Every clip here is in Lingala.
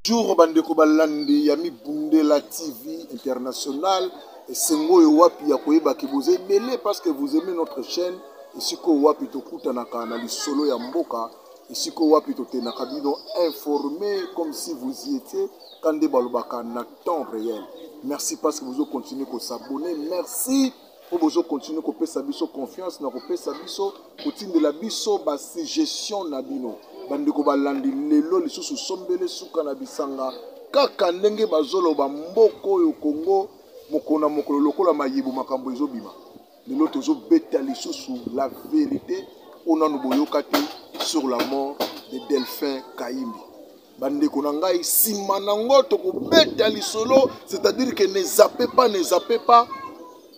Bonjour bandeko balandi yami Bundela TV international et sengo yo wapi ya koyeba ki vous aimez parce que vous aimez notre chaîne et siko wapi to kutanaka na lisolo ya mboka et siko wapi to tenaka bino informé comme si vous y étiez quand de balobaka na temps réel. Merci parce que vous continuez à s'abonner. Merci pour vous continuer à pesa biso confiance na pesa biso de la biso ba suggestion na bino. Bandeko balandi lelo lisusu sombele suka na bisanga kaka ndenge bazolo ba mboko yo Congo mokona mokolo lokola mayibu makambo ezobima lelo tozo beta lisusu la vérité ona nuboyokati sur la mort de Delphin Kaimbi. Bandeko na ngai sima nango to ko beta lisolo, c'est-à-dire que ne zappez pas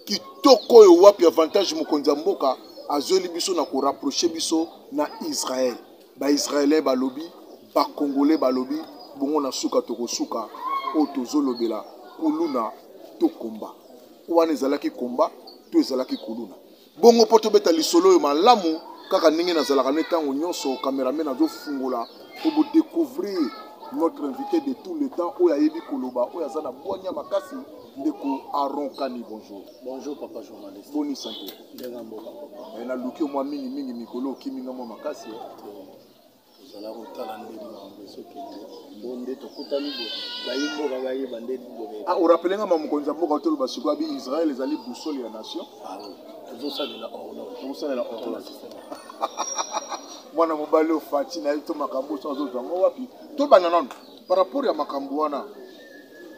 kitoko yo wapi avantage mokonzi mboka azoli biso na ko rapprocher biso na Israël. Ba Israélien balobi, ba Congolais balobi, bongo na suka toko suka, o tozolobela, kuluna to komba. Wana ezalaki komba, to ezalaki kuluna. Bongo poto beta lisolo yo malamu, kaka ninge na zalaka netango nyonso, cameraman azo fungola, pour vous découvrir notre invité de tout le temps, Oya Yebi Koloba, Oya Zana Boanya Makasi, Ndeko Aaron Kani, bonjour. Bonjour papa journaliste. Bonne santé. Ndengambo papa. Na luki moi mingi mikolo kiminga moi makasi. Zala rotala ndeli mbeso kende. Bonde to kutani bo. Bayimbo bagaye bandeli bo. Ah, on rappelle nga mamukonza mboka tolo basiko bi Israël ezali boussole ya nation. Ah oui. Tozo salela orlo. Tozo salela orlo. Mwana mobali ofati na to makambo so zo zango wapi. To banana par rapport ya makambo wana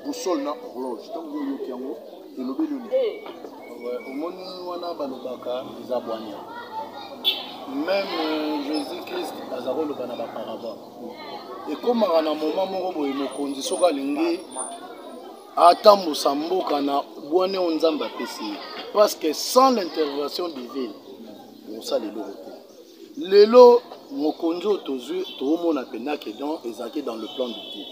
boussole na horloge. Tango yo kiango elobeli ni. Omoni wana balobaka ezabwanya. Même Jésus-Christ azaro le bana baparaba. Et comme à un moment moko boye mokonzi soka lingi atambusa mboka na bwane onzamba pesi. Parce que sans l'intervention divine, on ça les lots. Lelo mokonzi otozui toomona penake donc ezaki dans le plan de Dieu.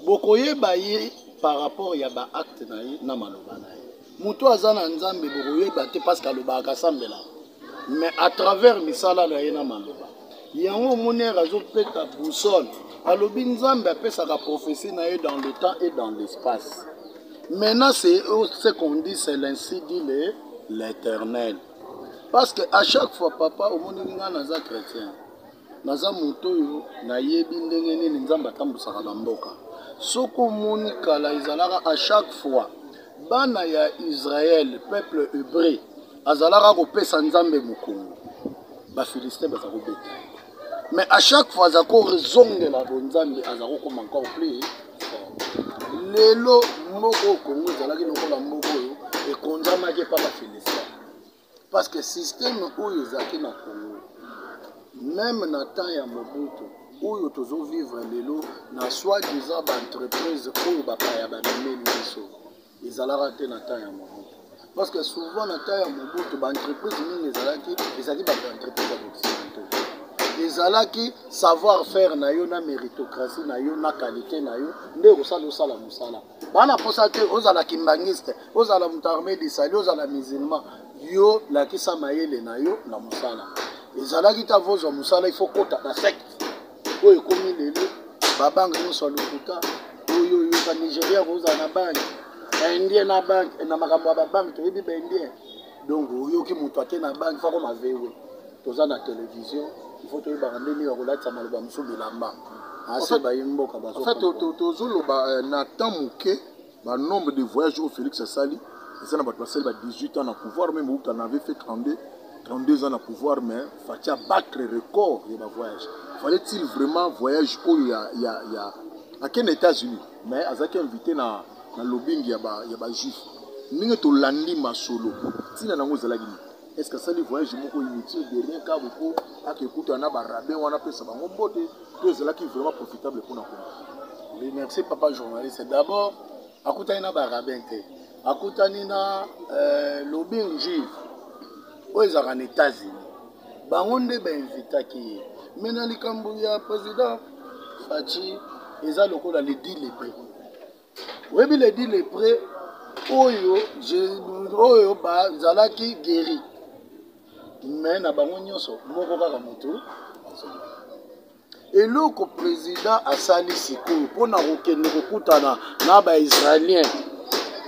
Bokoye baye par rapport ya ba acte na maloba na ye. Muto azana nzambe bokoye bate parce que aloba akasambela. Mais à travers misala na ye na maloba. Yango monere azo peta boussole. Alobi nzambe apesaka prophétie na ye dans le temps et dans l'espace. Maintenant c'est ce qu'on dit, c'est l'ainsi dit l'Éternel. Parce que à chaque fois papa au monde nga naza chrétien. Naza moto yo na yebi ndenge nini nzambe atambusaka na mboka. Soko moni kala izalaka à chaque fois bana ya Israël peuple hébreu azalaka kopesa nzambe mokongo ba Philistins bazako beta. Mais à chaque fois azako rezongela bonzambe azako comme encore plus lelo moko kongo ezalaki lokola moko yo ekonzamaki pa ba Philistins. Parce que système oyo ezaki na Congo même na temps ya Mobutu oyo tozo vivre lelo na soi-disant ba entreprise oyo bapaya bamemeli biso ezalaka te na temps ya Mobutu. Parce que souvent na temps ya Mobutu ba entreprise mingi ezalaki ba entreprise occidentaux. Ezalaki savoir faire na yo na méritocratie na yo na qualité na yo nde osala musala. Bana posa te ozala kimbangiste, ozala mutarmé d'Israël, ozala musulman. Yo la kisa mayele na yo na musala. Ezalaki ta vozo musala il faut kota na secte. Oyo komi lelo babanga nyonso lukuta oyo yo ka Nigeria koza na bank. Indien na bank na makambo ba bank to yebi ba indien. Donc oyo ki muto ate na bank fa ko mavewe. Toza na télévision, il faut to yeba ndeni ya kolatsa maloba musu bilamba. Ase ba yimboka bazo. En fait tozolo ba na temps muke ba nombre de voyages au Félix Sali. Ça n'a pas passé 18 ans à pouvoir, même où on avait fait 32 ans à pouvoir, mais il fallait battre le record de voyage. Fallait-il vraiment voyager où il y a à quel États-Unis, mais à qui invité dans le lobbying il y a juif. Nous to landi masolo. Si na ngo zalagi. Est-ce que ça les voyages moko inutile de rien car beaucoup à que écoute on a barabé on a pesa bango mbote to zalaki vraiment profitable pour nous. Oui, merci papa journaliste. D'abord akutani na barabé te. Akutani na lobbying juif oyo en États-Unis bango nde bainvitaki mais na likambo ya président Fachi eza lokola le dit les prêts oyebi le dit les prêts oyo bazalaki guéri mais na bango nyonso moko kaka moto eloko président asali sikoyo mpona kokende kokutana na baisraélien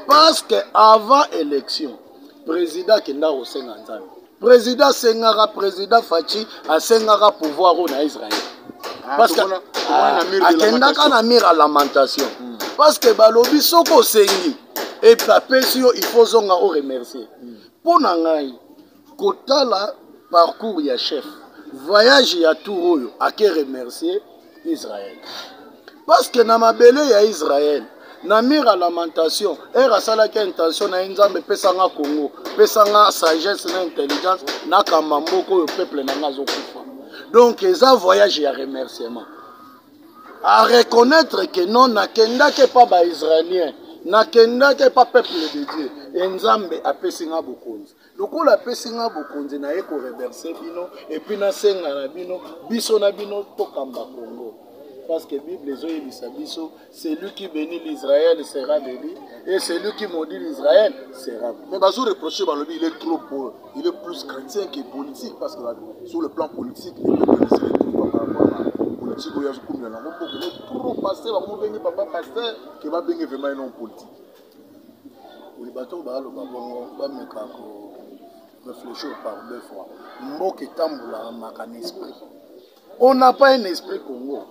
parce que avant élection président akenda kosenga nzambe président asengaka président Faci asengaka pouvoir oyo na Israël parce que akendaka na mire à lamentation parce que balobi soki osengi epi apesi yo il faut zonga o remercier mpo na ngai kotala parcours ya chef voyage ya tour oyo ake remercier Israël parce que na mabele ya Israël na mire à lamentation asalaki intention na nzambe pesanga Congo pesanga sagesse na intelligence na kamamboko oyo peuple na nga azokufa donc eza voyage ya remerciement à reconnaître que non nakendaki pa baisraélien nakendaki pa peuple de Dieu enzambe apesinga bokonzi lokola apesinga bokonzi naye koremercier bino epuis nasenga na bino biso na bino tokamba Congo parce que Bible ezoyebisa biso celui qui bénit l'Israël sera béni et celui qui maudit l'Israël sera béni. Mais Bazou reproché Balobi, il est trop pauvre, il est plus chrétien que politique parce que sur le plan politique il ne respecte pas par rapport à la politique où il y a trop passé, il ne pas pasteur qui va bien vraiment un homme politique. Oui, bateau balo babongo bameka ko réfléchir par deux fois. Mboka tambola makana esprit. On n'a pas un esprit Congo.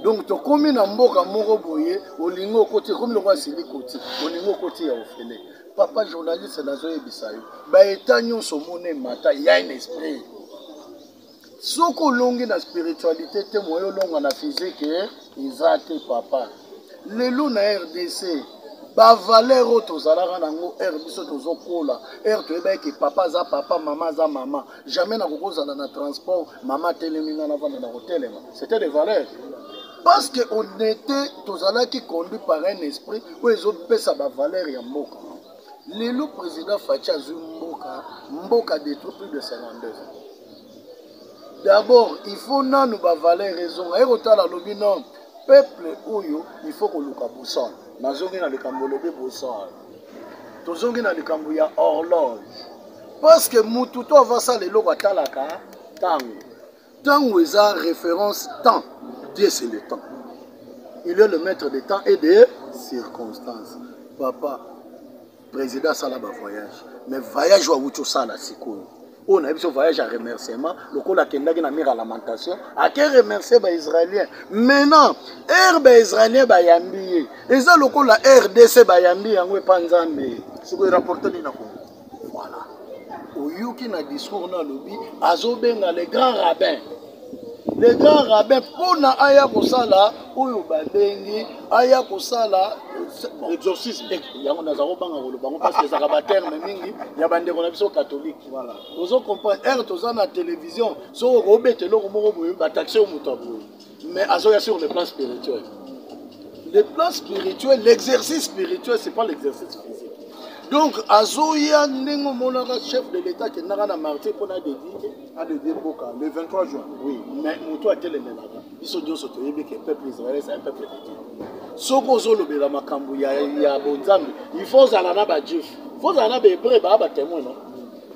Donc to komi na mboka moko boye olingo côté comme le roi Sili côté olingo côté ya ofele papa journaliste nazo yebisa yo ba etanyo so mone mata ya un esprit soko longi na spiritualité te moyo longa na physique izate papa lelo na RDC ba valeur tozalaka nango biso tozokola toyeba ke papa za papa mama za mama jamais na kokozala na transport mama teleminga na vanda na hotelema c'était des valeurs parce qu'on était tous qui conduit par un esprit où ils ont payé sa valeur et mboka. Le président Faci a mboka détruit plus de 52 ans. D'abord, il faut nous valeur raison. Et autant la lobby non, peuple oyo, il faut que nous kaboussons. Nazongi na le kambolobe bousson. Tozongi na le kambuya horloge. Parce que mututo avant ça les logo talaka tango. Tango est en référence temps. Dieu c'est le temps. Il est le maître des temps et des circonstances. Papa, président Salaba voyage. Mais voyage ou Wucho Sala Siko. On a eu ce voyage à remerciement. Le coup la Kendagi na mire à lamentation. À quel remercier les Israéliens. Maintenant, herbe Israélien Bayambi. Et ça le coup la RDC Bayambi en Panzambi. Ce que rapporte ni na voilà. Au Yuki na discours na lobby. Azobenga les grands rabbins. Les grands rabbins, pour na aya kosala, oyo babengi, aya kosala, l'exorcisme, yango nazaro banga kolobango parce que ça va terme mingi, ya bande ko na biso catholique, voilà. Vous comprenez, toza na télévision, so robete lo moko boyo ba taxer au mutabou. Mais azoya sur le plan spirituel. Le plan spirituel, l'exercice spirituel, c'est pas l'exercice physique. Donc azoya nengo monaka chef de l'état qui n'a na martyr pour na dédier le 23 juin. Oui, mais Moutou a télé là-bas. Ils sont dit que le peuple israélien, c'est un peuple de Dieu. Si vous avez le Makambu, il y a Bonzambi, il faut que les Juifs, il faut que les Hébreux soient témoins.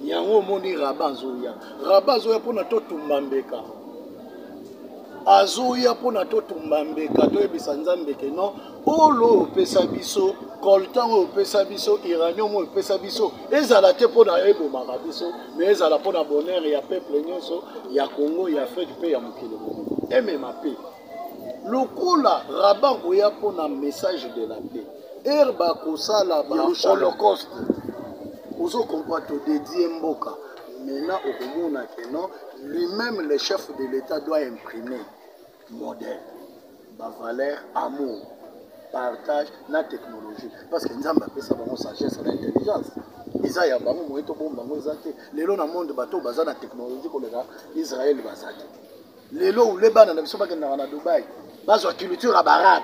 Il y a un moment où Rabat Zoya. Rabat Zoya pour notre Tumbambeka. Azoya pour notre Tumbambeka. Tu es Bissanzambe que non. Olo Pesabiso, Coltan au Pesabiso, Iranium au Pesabiso. Ils ont la tête pour la Ebo Marabiso, mais ils ont la pour la bonheur. Il y a peuple, il y a Congo, il y a fait du pays, il y a Moukile. Et même ma paix. Le coup là, Rabat Goya pour un message de la paix. Herba Kosala, Holocauste. Vous comprenez, dédié Mboka. Maintenant, au Congo, lui-même, le chef de l'État doit imprimer modèle, valeur, amour, partage, la technologie. Parce que nous avons appelé ça sagesse et l'intelligence. Ils ont dit les lois dans le monde bateau basé la technologie pour Israël basé. Les lois où les bandes ne sont pas à Dubaï, basé la culture arabe.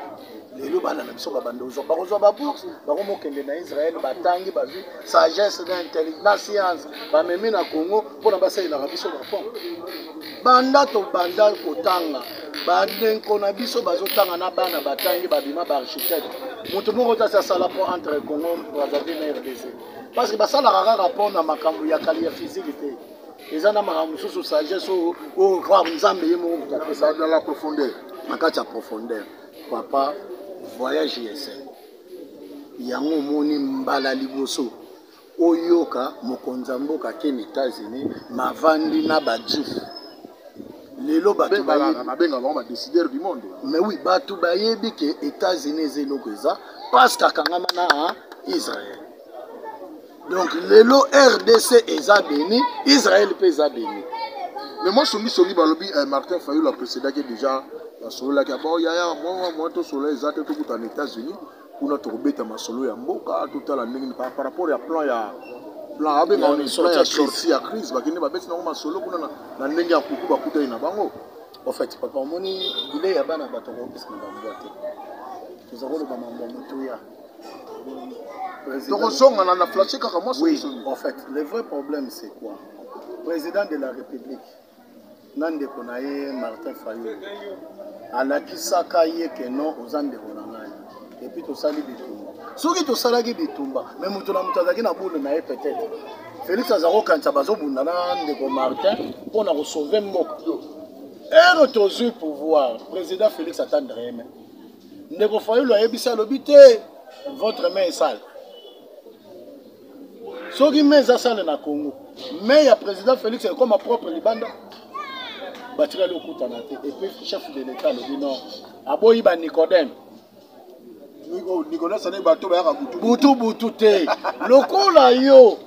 Les lois ne sont pas à Dubaï. Ils ont bourse, ils ont Israël, batangi, basu, sagesse, l'intelligence, la science, même na Congo pour la basé l'Arabie Saoudite. Banda to banda kotanga, banden konabiso bazotanga na bana batangi babima ba architecte. Mutu moko ta sala po entre Congo, Brazzaville et RDC. Parce que basala rara rapport na makambu ya kali ya physique. eza na makambo mosusu sagesse oyo croire nzambe ye moko moto apesa dans la profondeur na kati ya profondeur papa voyage ISM yango omoni mbala liboso oyoka mokonzi ya mboka akende États-Unis mavandi na bajufu lelo bato babenga bango badécideur du monde. mais oui bato bayebi ke États-Unis eza eloko eza parce kakangama na Israël. Donc lelo RDC eza béni, Israël peut eza béni. Mais moi songi balobi Martin Fayulu a précédé déjà solo la bon ya moi to solo eza te tout en États-Unis pour notre beta masolo ya mboka tout la ndenge par rapport ya plan abe na on sorti ya crise bakende ba beti na masolo kuna na ndenge ya kuku bakuta ina bango. En fait papa moni bile ya bana bato ko pesa na bango te. Tozakolo ba mambo mutuya. Donc on a flashé kaka moi oui, en fait, le vrai problème c'est quoi? Président de la République, Nande Konaye Martin Fayulu, alakisaka ye que non aux ande konangai. Et puis tout ça li bitumba. Soki to salaki bitumba, mais mutu na mutazaki na boule na ye peut-être. Félix Azaro kanta bazo bunda na ndeko Martin pour na sauver mboka. Et tozu pouvoir, président Félix attendre. Ndeko Fayulu ayebisa lobité, votre main est sale. Soki meza sale na Congo, mais il y a président Félix est comme ma propre libanda. Batira le coup et puis chef de l'État le dit non. Aboyi ba Nicodème. Nicolas Sané bato ba butu te. Loko la yo.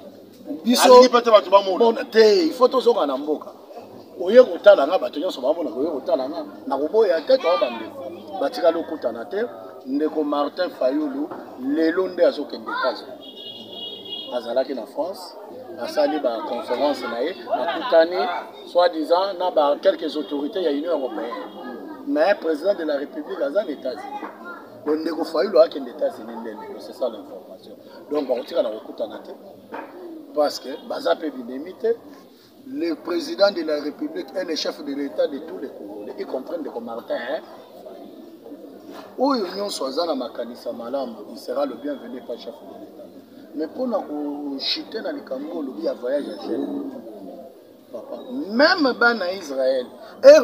Biso. Bon te, il faut tozoka na mboka. Oye kotala nga bato nyonso ba mona oye kotala nga na koboya te to bande. Batira le coup ndeko Martin Fayulu lelo nde azokende États-Unis. Azalaki na France, asali ba conférence na ye, akutani soi-disant na ba quelques autorités ya Union européenne. Mais président de la République azan États-Unis. Donc ndeko Fayulu akende États-Unis ndende, c'est ça l'information. Donc on tire na kokutana te parce que bazape binemite le président de la République est le chef de l'État de tous les Congolais, y compris ndeko Martin Oyo nyonso azana makanisa malamu, il sera le bienvenu par chef de l'État. Mais pour nous chuter dans les Cameroun, il y a voyage à faire. Même bana Israël,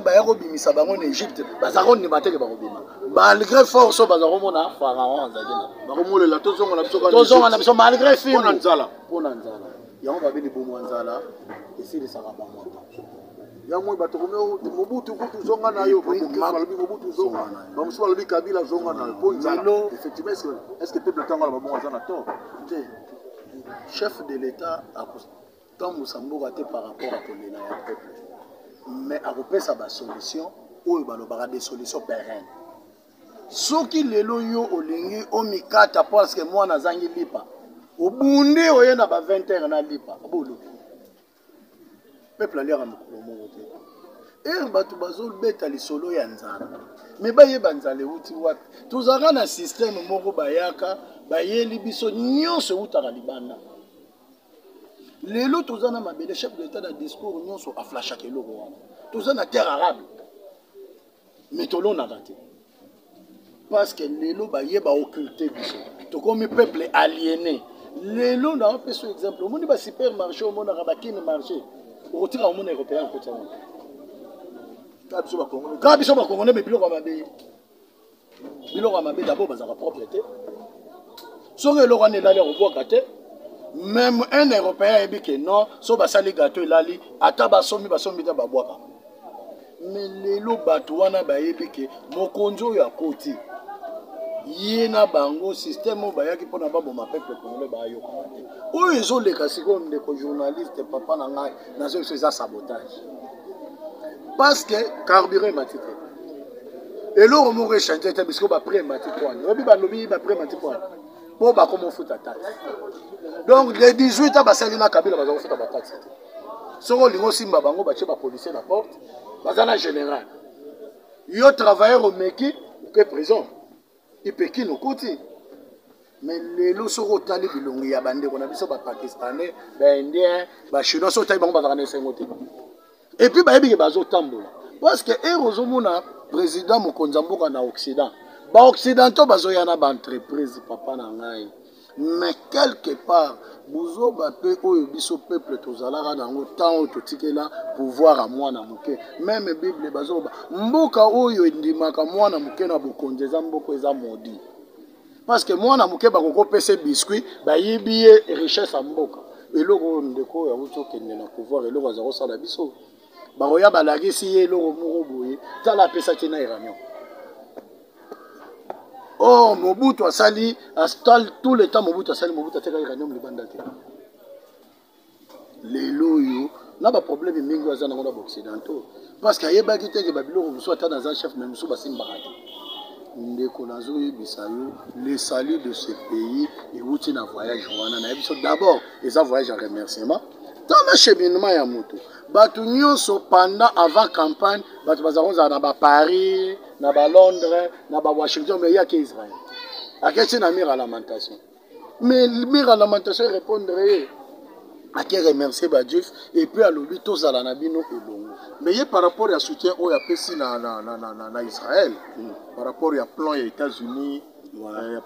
Bayarobi Misabangon Égypte, Bazaron ne battait que Barobima. Malgré force, Bazaron mona Pharaon Zagina. Baromole la tozon on a besoin malgré film. Pour Nanzala. Il y a un babi de Boumouanzala, ici de Sarabama. Il y a un bateau Mobutu zonga na yo, Mobutu zonga na. Bamuso balobi Kabila zonga na Ponzalo. Effectivement, est-ce que peuple tanga la Boumouanzala tort? Chef de l'État a tant Moussambour par rapport à Kolela et à peuple. Mais à repérer sa solution, ou il va des solutions pérennes. Ce qui est loyo au lingi au mikata parce que moi nazangi lipa. Au bunde au yena ba 20 ans na lipa. Bolo. Peuple ali ra mukolo mote. Et batu bazol beta li solo ya nzala. Mais baye banzale uti wapi. Tuzaka na système moko bayaka, bayeli biso nyonso utaka libanda. Lelo tozana mabele chef de l'État dans discours nyonso a flashaka eloko wana. Tozana terre arabe. Mais tolo na raté. Parce que lelo baye ba occulter biso. To comme peuple aliéné. Lelo na pe so exemple, moni ba supermarché, moni na bakine marché. Au tika moni européen ko tsama. Kabiso ba Congolais mais biloko mabe. Biloko mabe d'abord bazaka propriété. Soki eloko wana elali akobwaka te, même un Européen yebi ke non, so basali gâteau elali, ata basomi te babwaka. Mais lelo bato wana bayebi ke mokonzi oyo akoti. Ye na bango système oyo bayaki mpona baboma peuple congolais bayokana te. Oyo ezoleka sikoyo ndeko journaliste papa na ngai nazo biso eza sabotage. Parce que carburant emati te. Eloko moko echange te biso bapres emati po wana. Oyebi balobi bapres emati po wana. Po bakoma ofuta taxe. Donc les 18 ans basali na Kabila baza kofuta ba taxe. Soko lingo simba bango batie ba policier na porte, baza na général. Yo travailleur au meki que prison. Il peut qui nous coûte. Mais les soko tali bilongi ya bande ko na biso ba pakistanais, ba indien, ba chinois so tali bango bazaka na sengote. Et puis ba yebi ke bazo tambola. Parce que erozomona président Mokonzi mboka na Occident. Ba occidentaux bazoya na ba entreprise papa na ngai. mais quelque part buzo bape oyo biso peuple tozalaka nango tant totikela pouvoir à mwana moke même bible bazoba mboka oyo endimaka mwana moke na bokonzi eza mboka eza modi parce que mwana moke bakokopesa biscuit bayibi ye richesse ya mboka eloko oyo ndeko oyo awuti okende na pouvoir eloko aza kosala biso bakoya balakisi ye eloko moko boye tala apesaki na iranion. Oh, Mobutu asali, tout le temps Mobutu asali, Mobutu ateka iranium libanda te. Lelo yo, na ba problème mingi waza na ngona occidentaux parce que yeba ki teke babilo ko so ata dans un chef même so basimba kati. Ndeko nazo yebisa yo le salut de ce pays et wuti na voyage wana na biso d'abord les voyage en remerciement dans le cheminement ya moto. Batu nyonso pendant avant campagne, batu bazakonza na ba Paris, na ba Londres, na ba Washington, mais il y a qu'Israël. À quel na mire à lamentation. Mais mire à lamentation répondrait à qui remercier ba Dieu et puis à l'obi tous à la nabino et bongo. Mais il y a par rapport à soutien au Yapesi na Israël, par rapport à plan aux États-Unis,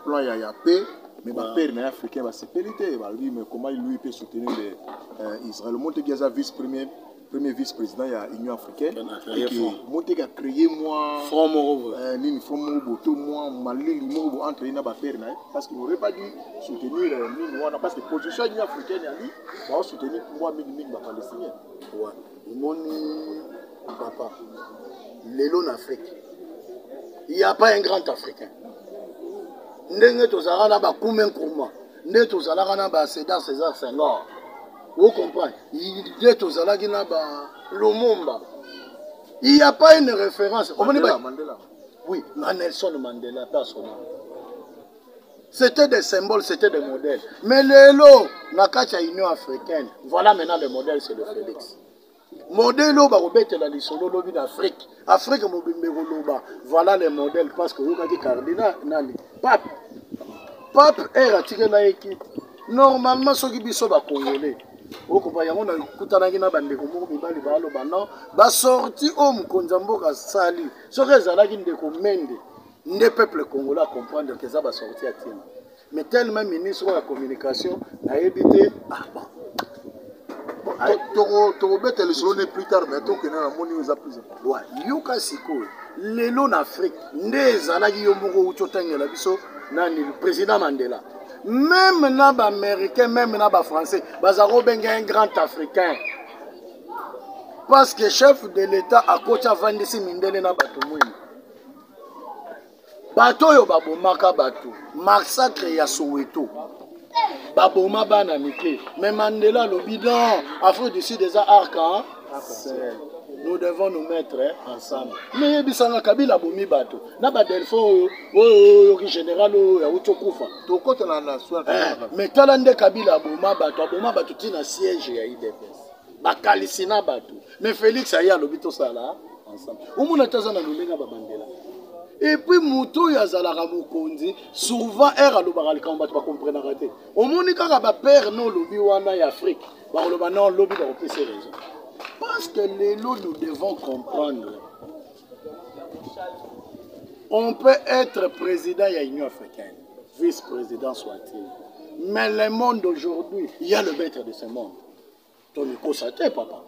plan à Yapé. Mais ma père est africain, va se péniter. Mais comment lui peut soutenir Israël? Le monde qui est vice-premier vice-président de l'Union africaine. Monté a créé moi. Front Morobo. Moi, Mali, Limobo, entre les père. Parce qu'il n'aurait pas dû soutenir parce que la position de l'Union africaine, il va soutenir moi, les Palestiniens. Ouais. Mon papa, l'élo en Afrique. Il n'y a pas un grand Africain. Ndenge tozala na ba Kwame Nkrumah, ndenge tozala na ba César Senghor. Vous comprenez? Ndenge tozala na ba Lumumba. Il n'y a pas une référence. Mandela. Oui, Nelson Mandela personnellement. C'était des symboles, c'était des modèles. Mais lelo na kati ya Union africaine, voilà maintenant le modèle, c'est le Félix. Modèle ba robete la lisolo lobi d'Afrique. Afrique mobimbe loba. Voilà les modèles parce que vous avez cardinal nani. Pape est ratiré na équipe. Normalement ceux qui biso ba congolais. Au compagnon on a kutana na bande ko mo bibali ba lo bana ba sorti o mkonza mboka sali. Ce que zalaki ndeko mende. Nde peuple congolais comprendre que ça va sortir à Tima. Mais tellement ministre de la communication a évité bon. Tu le solo plus tard, mais tu connais la monnaie aux appuis. Ouais, Yuka Siko, l'élo en Afrique, les Alagi Yomoro Uchotanga, le président Mandela. Même les Américains, même les Français, Bazaro Benga un grand Africain. Parce que chef de l'État a Kocha Vandisi Mindele na Batumui. Bato yo babomaka bato, massacre ya Soweto. Baboma bana mike, mais Mandela le bidon, Afrique du Sud des arcs, nous devons nous mettre ensemble. Mais bisanga Kabila bomi bato, na ba delfo général ya utokufa. To kota na nation. Mais talande Kabila boma bato tina siège ya IDPS. Bakalisina bato. Mais Félix aya le bito sala ensemble. Umuna tazana lulenga ba Mandela. Et puis Moutou Yazala Mokondi, souvent er alobara le combat pas comprendre raté. Au monde kaka ba père non lobby wana ya Afrique. Ba loba non lobby ba opé ces raisons. Parce que les lots nous devons comprendre. On peut être président de l'Union africaine, vice-président soit-il. Mais le monde d'aujourd'hui, il y a le maître de ce monde. Ton constaté papa.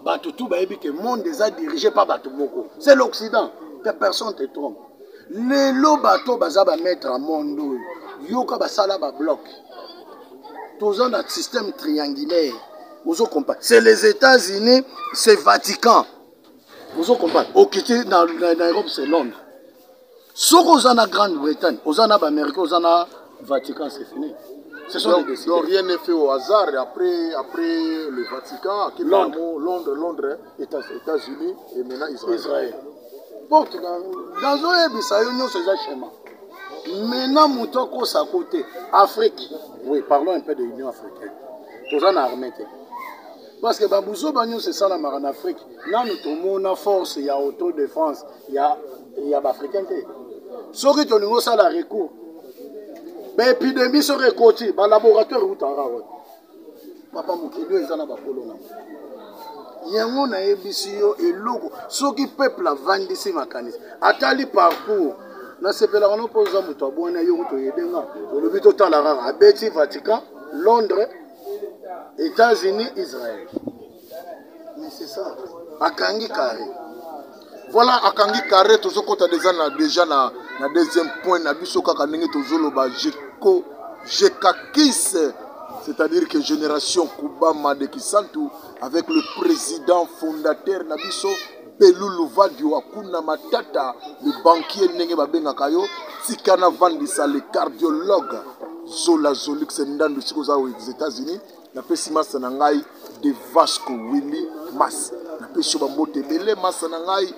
Batoutou ba ebi que monde déjà dirigé par Batumoko. C'est l'Occident. Que personne ne te trompe. Les lots bateaux bazaba mettre à monde. Yoka basala ba bloc. Tous on a un système triangulaire. Vous comprenez? C'est les États-Unis, c'est Vatican. Vous comprenez? Au quitter dans l'Europe, c'est Londres. Ce qu'on a en Grande-Bretagne, aux en Amérique, aux en Vatican, c'est fini. Ce sont donc, donc rien n'est fait au hasard. Après le Vatican, Londres, États-Unis et maintenant Israël. Porte dans un épisode, c'est un schéma. Maintenant, mon temps à côté, Afrique. Oui, parlons un peu de l'Union africaine. Tous en armée. Parce que Babouzo Bagnon, c'est ça la marine en Afrique. Là, nous tombons en force, il y a autodéfense, il y a l'Africain. Ce qui est au niveau, ça la recours. Mais l'épidémie serait côté, le laboratoire où tu as. Papa Moukidou, ils en ont pas yango na ebisi yo eloko soki peuple avandisi makanisi atali parcours nasepelaka no mpo oza moto abwana yo moto oyedenga olobi totala kaka abeti Vatican Londres États-Unis Israël mais c'est ça akangi carré voilà akangi carré tozokota déjà na deuxième point na biso kaka ndenge tozoloba jekakis c'est-à-dire que génération Kubama de Kisantu avec le président fondateur na biso Belulu Vadio Akuna Matata, le banquier Nenge Babengaka yo, Tikana Vandisa, le cardiologue Zola Zolux Ndandu Sikoza aux États-Unis, na pesi masa na ngai de Vasco Willy Mas, na pesi Bambo Tebele masa na ngai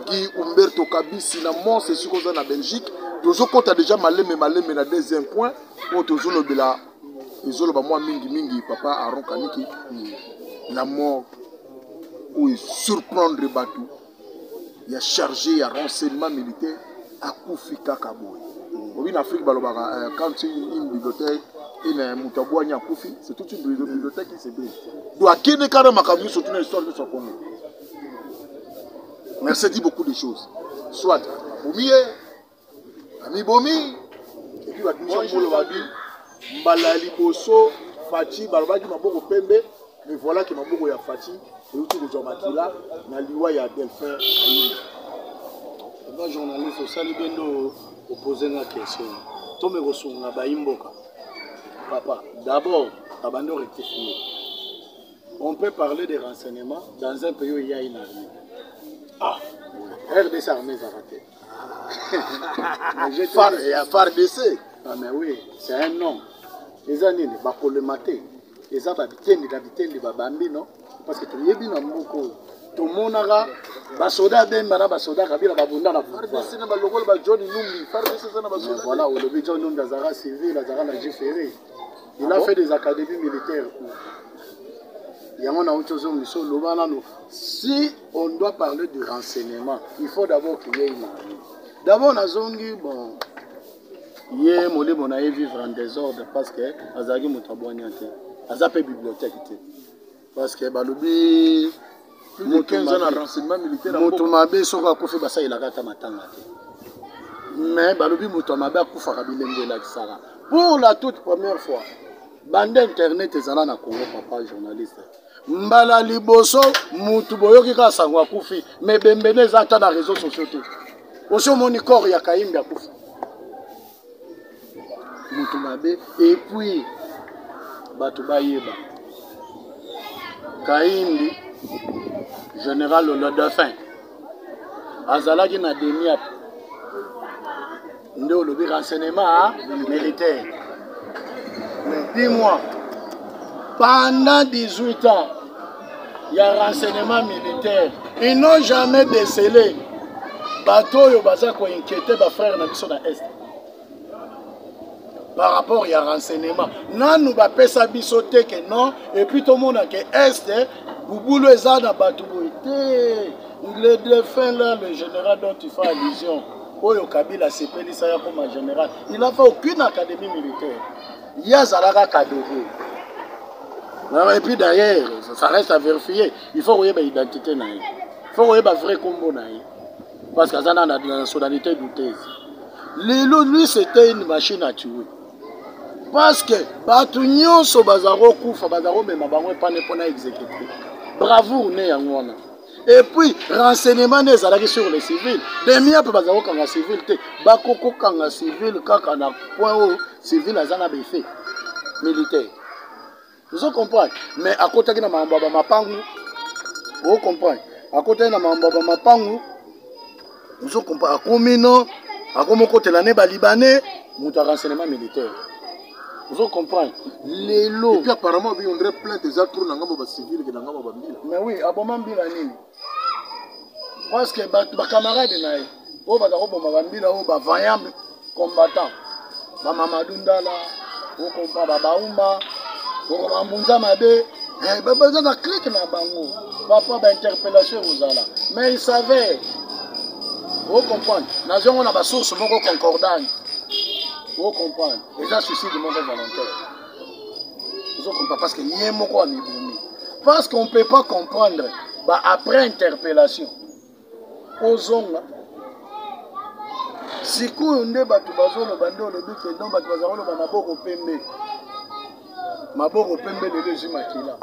Guy Umberto Kabisi na Mons Sikoza na Belgique, tozo kota déjà maleme na deuxième point, o tozo lobela ezolo ba moi mingi papa Aron Kaniki la mort ou surprendre Batou, il y a chargé, il y a renseignement militaire à Koufika Kaboui. En Afrique, quand une bibliothèque, une moutaboua à Koufi, c'est toute une bibliothèque qui se brise. Donc, à qui n'est qu'à Makabu, c'est une histoire de son Congo. Mais ça dit beaucoup de choses. Soit, Boumi, Ami Bomi, et puis, Mbalali Bosso, Fati, Balbaki, Maboko Pembe. Mais voilà que Maboko ya Fati, et où tu le Jomakila, na liwa ya Delphin. Un journaliste au Salibendo opposé la question. Tome Rosunga Baimboka. Papa, d'abord, abandon rectifié. On peut parler des renseignements dans un pays où il y a une armée. Ah, RDC armée Zaraté. Il y a FARDC. Ah, mais oui, c'est un nom. Les années, les bakolemate. Les habitants de Babambi, non? Parce que tu es bien en Moko. Tout le monde a des soldats, des soldats, des soldats. Voilà, le John Numbi Zara civil, Zara Naji Ferré. Il a fait des académies militaires. Il y a un autre chose, si on doit parler du renseignement, il faut d'abord qu'il y ait une armée. D'abord, on a zongi, bon. Hier, mon a vivre en désordre parce que Azagi Moutaboignate. Azapé bibliothèque. Parce que Balobi. Plus de 15 ans de renseignement militaire. Motomabe soka kofi basa ilakata matanga. Mais Balobi Motomabe a koufa kabilenge la kisara. Pour la toute première fois, bande internet ezana na Congo papa journaliste. Mbala liboso mutu boyoki ka sangwa kufi mais bembene zata na réseaux sociaux tout. Oso moni corps ya Kaimbi akufa. Motomabe et puis Batouba Yeba Kaindi général le dauphin Azalaki na demi Ndo le renseignement militaire. Mais dis-moi, pendant 18 ans, il y a renseignement militaire. Ils n'ont jamais décelé bateau yo baza ko inquiéter ba frère na biso na est. Par rapport à renseignement. Non, nous va pas s'abisoter que non. Et puis tout le monde a que est, Bouboulo est dans Batouboité. Le défunt là, le général dont tu fais allusion, Oyo Kabila CPL, ça y a comme un général. Il n'a fait aucune académie militaire. Il y a Zalaga Kadogo. Et puis d'ailleurs, ça reste à vérifier. Il faut voir l'identité. Il faut voir le vrai combo. Parce que ça a la nationalité douteuse. Lui, c'était une machine à tuer. Parce que Batunyo so bazaro kufa bazaro mema bango pas ne pona exécuter. Bravoure né yangwana. Et puis renseignement ne zalaki sur les civils. Demi peu bazaro kanga civil te. Bakoko kanga civil kaka na point où civil azana befe militaire. Vous comprenez? Mais à côté na mamba ba mapangu. Vous comprenez? À côté na mamba ba mapangu. Vous comprenez? Akomino, akomoko telane ba libanais, muta renseignement militaire. Vous comprenez? Les lots. Et puis apparemment, il y a une plainte des autres civils qui n'ont pas de. Mais oui, abonnement bilani. Parce que mes camarades, ils sont vaillants combattants. Mamadou Ndala, vous comprenez? Baouma, vous comprenez? Mabe, ils ont cliqué dans Bango. Papa, d'interpellation aux ala. Mais ils savaient. Vous comprenez? Nous avons une source concordante. Vous comprenez? Et ça, suicide de mauvais volontaire. Vous comprenez? Parce que n'y a pas de parce qu'on ne peut pas comprendre. Bah, après interpellation, aux hommes, sikoyo nde bato bazoloba nde olobi ke non bato bazaloba maboko pembe lelo ezwi makila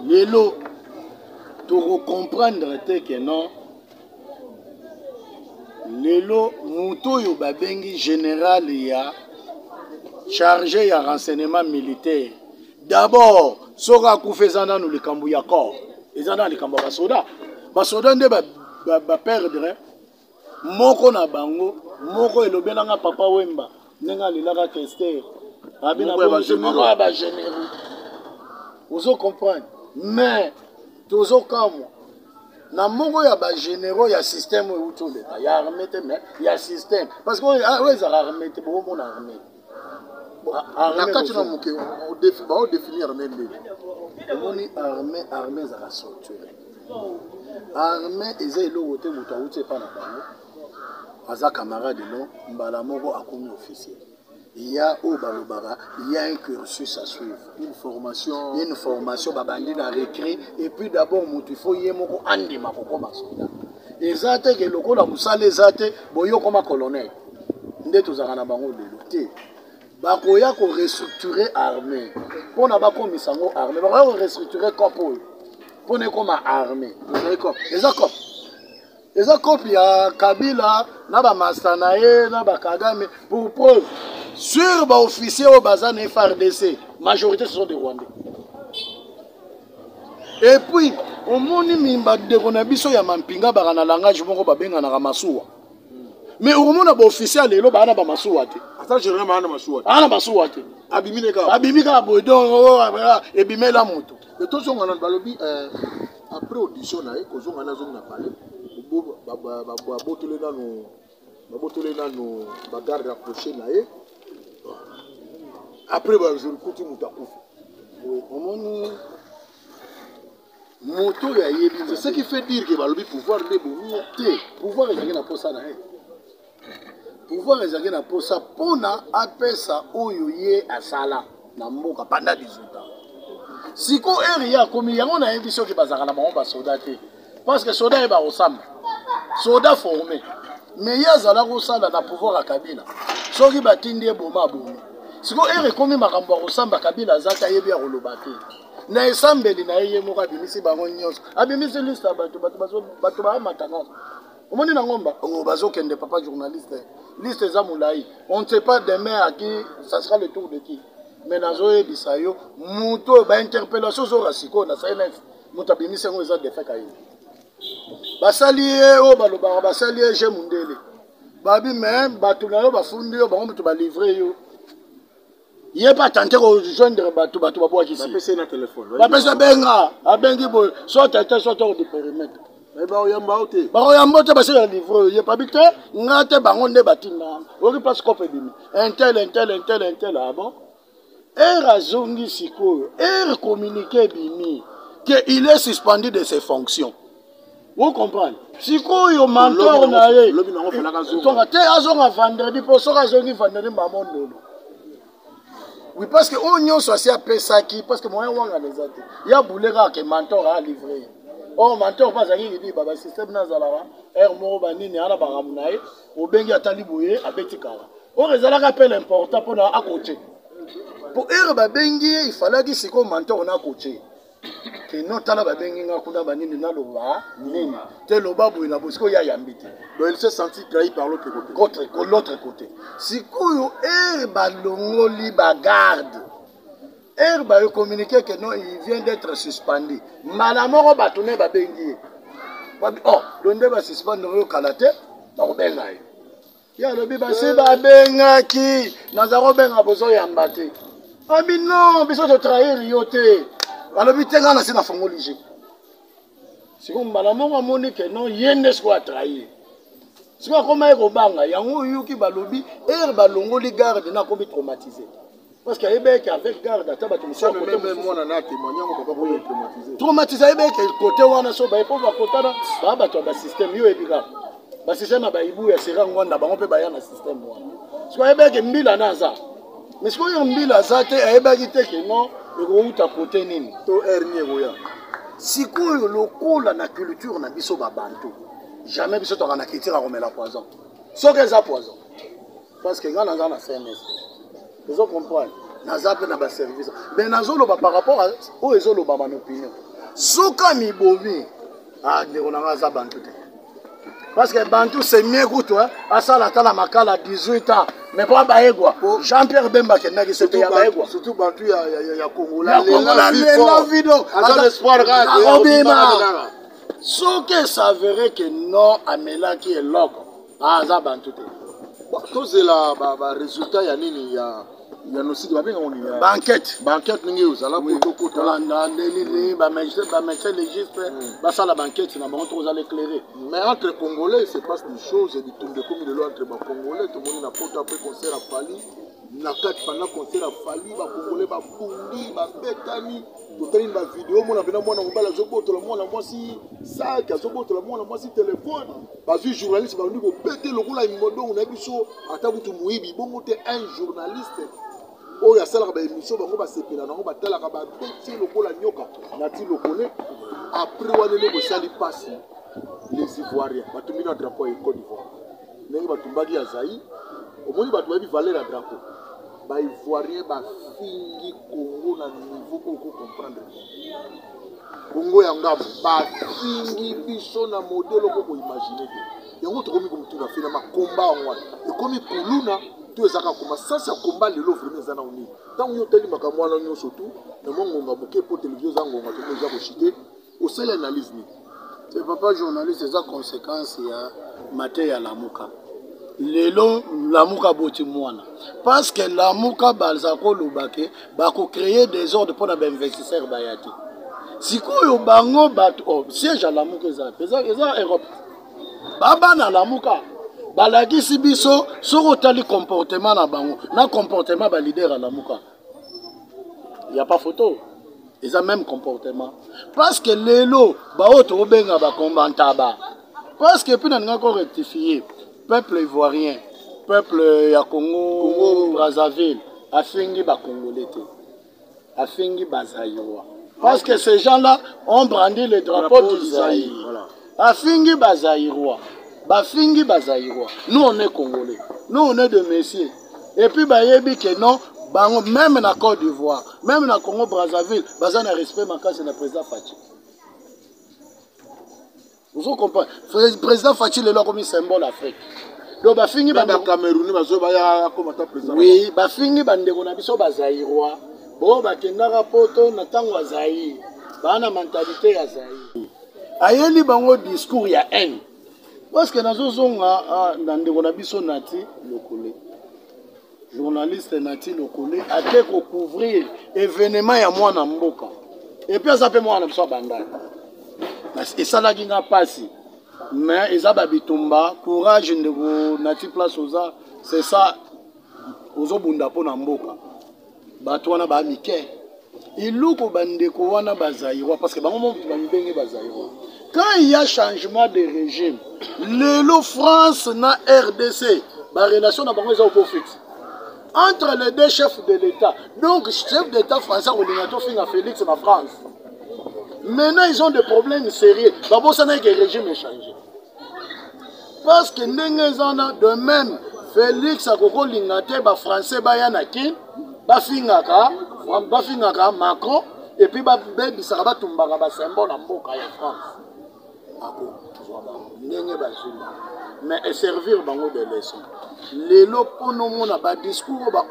lelo tokocomprendre te ke non lelo moto oyo babengi général ya chargé ya renseignement militaire d'abord soki akufa eza nanu likambo ya corps eza na likambo ya basoda nde baperdre moko na bango moko elobelanga papa Wemba ndenge alelaka Kester abina moko ya bagénéraux ozo comprendre mais tozokamwa na moko ya bagénéraux ya système oyo toleka ya armée te mais ya système parce que oyo ezala armée te bokomona armée na kati na moke baodéfinir armée ndenge omoni armée ezala structuré armée eza eloko te moto awuti epa na bango aza camarade no mbala moko akomi officier ya oyo balobaka ya un cursus à suivre une formation babandi na récré et puis d'abord moto il faut ye moko andima kokoma soda eza te ke lokola mosala eza te boyokoma colonel nde tozalaka na bango lelo te bakoya korestructure armée mpona bakomisa yango armée bakoya korestructure cope oyo mpona ekoma armée eza cope ya Kabila na bamasta na ye na bakagame pour preuve sur baofficier oyo baza na FRDC majorité ce sont des Rwandais et puis omoni bandeko na biso ya mampinga baka na langage moko babenganaka masuwa mais okomona baofficier ya lelo baa na bamasuwa te ana masuwa te abimi kaka boye donc ebimela moto etozonga na balobi après audition na ye kozonga na zongi na pale babotole nano bagarde rapproché na ye après bazolikuti moto akufi omoni moto oyo ayebi c'est ce qui fait dire que balobi pouvoir nde bomi te pouvoir ezalaki na posa na ye pouvoir ezalaki na posa mpona apesa oyo ye asala na mboka pendant 18 ans siko ere ye akomi yango nayebi soki bazalaka na bango basoda te parce que soda ye bakosamba soda formé mais ye azalaki kosala na pouvoir ya Kabila soki batindi ye boma abomi siko ere ekomi makambo ya kosamba Kabila azaki ayebi ya koloba te na esambeli na ye moko abimisi bango nyonso abimisi liste ya bato bamatanga omoni na ngomba bazokende papa journaliste liste eza molai on ne sait pas demain à qui ça sera le tour de qui mais nazoyebisa yo moto oyo bainterpellation ozoka sikoyo na CNF moto abimisi yango eza defet kaye basali ye oyo balobaka basali ye je mundele babi me bato na yo bafundi yo bango moto balivre yo ye pa tante kojoindre bato babwakisi bapesa benga abengi boye sote te sote oko de périmètre bakoyamba te basala ya livre oyo ye pabi te nga te bango nde batinda oki place cope ebimi intel abo ere azongi sikoyo ere communiqué ebimi que il est suspendu de ses fonctions. Vous comprenez? Sikoyo mentor na ye tonga te azonga vendredi po soka azongi vendredi mamondo. Oui, parce que on nyonso asi apesaki parce que moyen wanga nezate ya boulera ke mentor a livré. Oh mentor pas azangi libi baba système na zalaka er moko banini ala baramu ye obengi atali boye abeti kala. O rezalaka pe l'important pour na akoche. Pour er babengi il fallait que siko mentor na akoche. Que non tala babengi nga kuna banini na loba nini te loba boye na bosiko ya yambite. Donc il s'est senti trahi par l'autre côté. L'autre côté. Sikoyo balongoli bagarde. Ba communiqué que non, il vient d'être suspendu. Malamoro batone babengi. Oh, l'onde ba suspendre yo kalate, ba benga. Ya lobi ba se ba benga ki, nazaro benga bozo yambate. Abi non, biso to trahir yote. Alobi tenga na sina fongoli je. Siko malamoro amoni que non, yende sko a trahir. Si vous avez un banga, il y a un qui balobi, et balongoli garde n'a pas traumatisé. Parce qu'il y a avec garde, à tabac, même moi, on a témoigné, on peut pas traumatisé. Traumatisé, avec côté où on a sauvé, pour voir côté là, bah, tu as un système, il y a un système à Baïbou, et c'est un Rwanda, on peut bailler un système. Si vous avez un mille à Naza, mais si vous avez un mille à Zate, et un que non, le gros à côté nini. To ernie, si vous avez le coup, la culture, na biso babantou. jamais biso to kana kitira komela poison soki eza poison parce que ngana za na CNS vous comprenez naza pe na ba service mais nazoloba par rapport à o ezoloba ban opinion soka mibomi ndeko nanga za bantu te parce que bantu c'est mieux que toi à ça la tala makala 18 ans mais pas baegwa Jean-Pierre Bemba qui n'a que c'était ya baegwa surtout bantu ya Congo la vidéo à l'espoir ce qui s'avérait que non Amela qui est loco za bantu te tous la résultat ya nini ya nosiki babenga on ya banquette ningi uzala poto kota na nini ba médecin légiste ba ça la banquette na bango tous aller éclairer mais entre congolais il se passe des choses et du tombe comme de l'autre ba congolais tout le monde na poto après concert à Fali na kati pendant concert à Fali ba congolais ba pundi ba betani totali ba vidéo mona bena mwana mobala zoboto la mwana mwasi sac zoboto la mwana mwasi téléphone ba vu journaliste ba ndi ko péter le roula imodo na biso ata butu muibi bongo te un journaliste oyo asalaka baémission bango basepela nango batalaka babeti lokola nyoka nati lokole après wana nde kosali mpasi les ivoiriens batumbi na drapeau ya Côte d'Ivoire ndenge batumbaki ya Zaïre omoni bato bayebi valeur ya drapeau baivoirien bafingi Congo na niveau po okocomprendre Congo ya ngambo bafingi biso na modele oko koimagine te yango tokomi komutuna fina makomba yango wana ekomi kuluna tout ça comme ça c'est combat le lot vraiment ça na uni tant yo teli makamwa na nyonso tout na mongonga boke pour télévision zangonga to déjà ko chiter au seul analyse ni c'est papa journaliste ça conséquence ya maté ya lamuka lelo lamuka boti mwana parce que lamuka balzako lobake ba ko créer des ordres pour na investisseurs bayati sikoyo bango bato siège à lamuka eza Europe baba na lamuka balakisi biso soko otali comportement na bango na comportement ba leader à lamuka y a pas photo ils ont même comportement parce que lelo ba oto obenga ba kombantaba parce que puis na ngako rectifier peuple ivoirien peuple ya Congo Brazzaville afingi ba congolais te afingi bazaïrois parce que ces gens-là ont brandi le drapeau du Zaïre afingi bazaïrois bafingi bazaïrois nous on est congolais nous on est de messieurs et puis bayebi que non bango même na Côte d'Ivoire même na Congo Brazzaville baza na respect makasi na président Fachi vous comprenez président Fachi le comme symbole Afrique donc bafingi ba Cameroun bazo baya comme président oui bafingi bandeko na biso bazaïrois bo bakendaka poto na tango Zaïre bana mentalité ya Zaïre ayeli bango discours ya haine parce que nazozonga na ndeko na biso nati lokole journaliste nati lokole ate ko couvrir événement ya mwana mboka et puis ça peut mwana biso bandaka et ça la ginga pasi mais eza babitumba courage ndeko nati place oza c'est ça ozobunda po na mboka bato wana ba mike iluko bandeko wana bazaïrois parce que bango mo bangenge bazaïrois quand il y a changement de régime lelo France na RDC ba relation na bango eza au fixe entre les deux chefs de l'État donc chef d'État français Olingato finga Félix na France maintenant ils ont des problèmes sérieux babo ça n'a que régime changé parce que ndengezana de même Félix akoko lingate ba français ba yana kin ba fingaka Macron et puis ba bebisaka batumbaka ba symbole na mboka ya France ako ndenge bazuma mais et servir bango de leçon lelo pono mona ba discours ba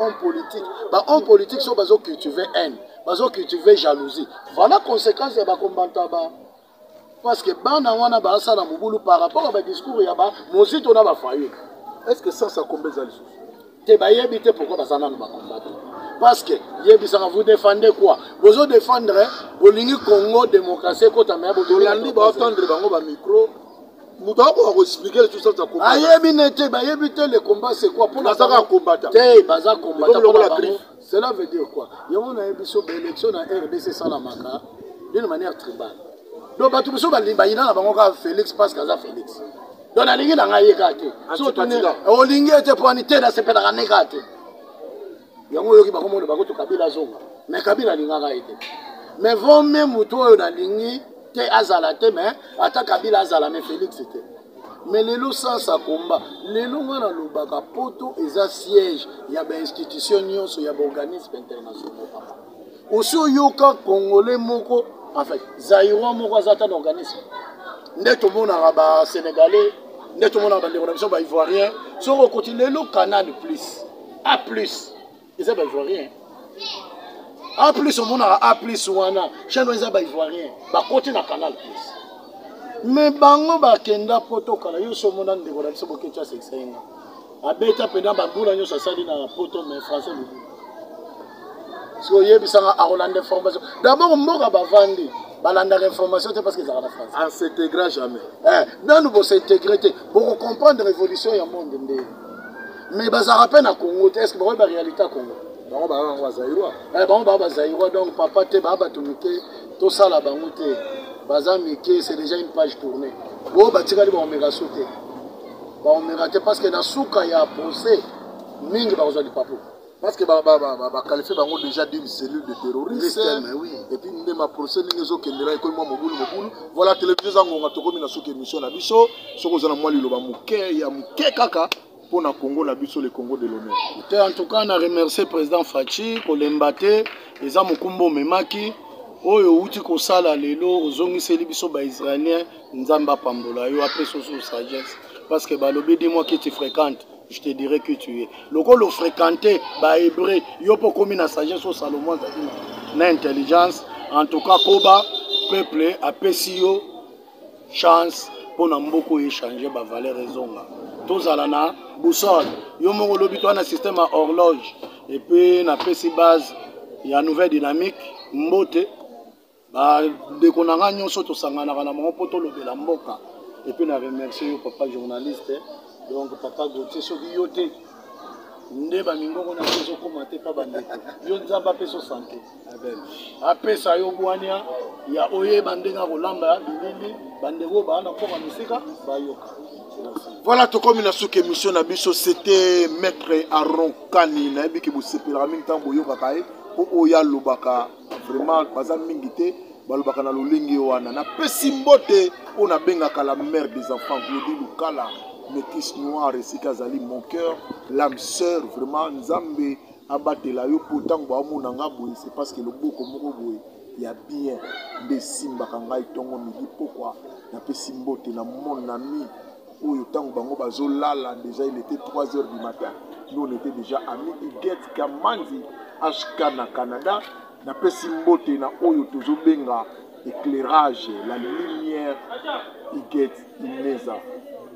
homme politique so bazo cultiver haine bazo cultiver jalousie voilà conséquence ya ba combattant ba parce que bana wana ba sala mobulu par rapport à ba discours ya ba mozito na ba fayu est-ce que ça compense les choses te ba yebite pourquoi ba sana na ba combattre parce que yebisanga vous défendez quoi vous défendre bolingi Congo démocratie kota mais bolandi ba entendre bango ba micro muta ko expliquer tout ça ça combat ayebi nete ba yebite le combat c'est quoi pour ça ka combattre te baza combattre pour la griffe cela veut dire quoi yongo na yebiso ba élection na RDC sala maka d'une manière tribale donc batu biso ba ina na bango ka Félix parce que za Félix donc na lingi na ngaye kate so tuni olingi ete poani te na sepela ka nekate yango yoki bakomono bakoto Kabila zonga mais Kabila lingaka ete mais vont même muto oyo na lingi te azala te mais ata Kabila azala mais Félix te mais lelo ça combat lelo ngana lobaka poto eza siège ya ba institution nyonso ya ba organisme international papa aussi oyoka congolais moko en fait zaïrois moko azata d'organisme nde tomonaka ba sénégalais nde tomonaka bandeko na biso ba ivoirien soko continue lelo canal plus a plus eza ba ivoirien a plus omonaka a plus wana chaîne eza ba ivoirien bakoti na canal plus mais bango bakenda poto kala yo somona ndeko na biso boketya seksenga abeta pena bambula nyonso asali na poto mais français lubu so yebisanga akolanda information d'abord mboka bavandi balandaka information te parce que ezalaka na français en s'intégrant jamais nanu bosintegre te bokocomprendre révolution ya monde nde mais bazalaka mpe na congo te est ce que bakoyi baréalité ya congo bango bango bazaïrois bango baa bazaïrois donc papa te baa bato mike tosala bango te baza mike c'est déjà une page tournée oyo batikali baomeka so te baomeka te parce que na suka ya procès mingi bakozwa lipapo parce que baqualifie bango déjà d'une cellule de terrorisme oui. Et puis ndema procès ndenge ezokendela ekomi mwa mobulu voilà télévision eza ngonga tokomi na suka émission na biso soki oza na mwa liloba moke ya moke kaka pour na Congo na biso le Congo de l'honneur. En tout cas, on a remercié le président Fachi pour l'embâter, les amis Kumbo Memaki, oyo uti ko sala lelo ozongi seli biso ba israélien nzamba pambola yo après so sagesse parce que ba lobi dis-moi que tu fréquentes je te dirai que tu es loko lo fréquenter ba hébreu yo po komi na sagesse au Salomon na intelligence en tout cas koba peuple apesi yo chance pour na mboko échanger ba valeur ezonga tozala na boussole yo moko lobi to na système à horloge et puis na pesi base ya nouvelle dynamique mbote ba ndeko nanga nyonso tosanganaka na bango mpo tolobela mboka et puis na remercie yo papa journaliste donc papa Gauthier soki yo te nde bamingoko na biso ezokoma te mpa bandeko yo nzambe apesa santé apesa yo bwania ya oyeba ndenge akolamba bilili bandeko baa na mpoka mosika bayoka. Voilà, tout comme une souke émission Nabiso, c'était Maître Aaron Kani, nabi ki bosepelaka mingi tango boyoka kae po oya lobaka vraiment baza mingi te balobaka na lolenge wana na pesi mbote on a bengaka la mère des enfants Claudie Lukala métis noir esika zali mon cœur l'âme sœur vraiment nzambe abatela yo po tango bamona nga boye c'est parce que loboko moko boye ya bien nde simbaka ngai tongo midi pourquoi na pesi mbote na mon ami oyo tango bango bazolala déjà il était 3 h du matin nous on était déjà amis Iget Kamanzi HK na Canada na pesi mbote na oyo tozobenga éclairage la lumière Iget Ineza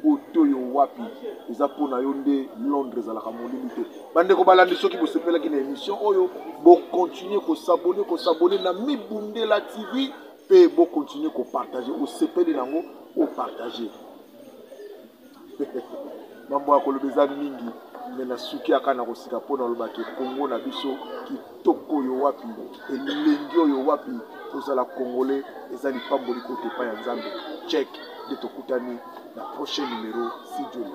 otoyo wapi eza pona yo nde Londres ezalaka molili te bandeko balandi soki bosepelaki na émission oyo bocontinue kosabone na Mibundela TV pe bocontinue kopartager osepeli nango opartager mambo ya kolobeza mingi me na suki aka na kosika mpo na olobaki Congo na biso kitoko oyo wapi elengi oyo wapi tozala congolais eza lipamboli kote epai ya nzambe check nde tokutani na prochain numéro si Dieu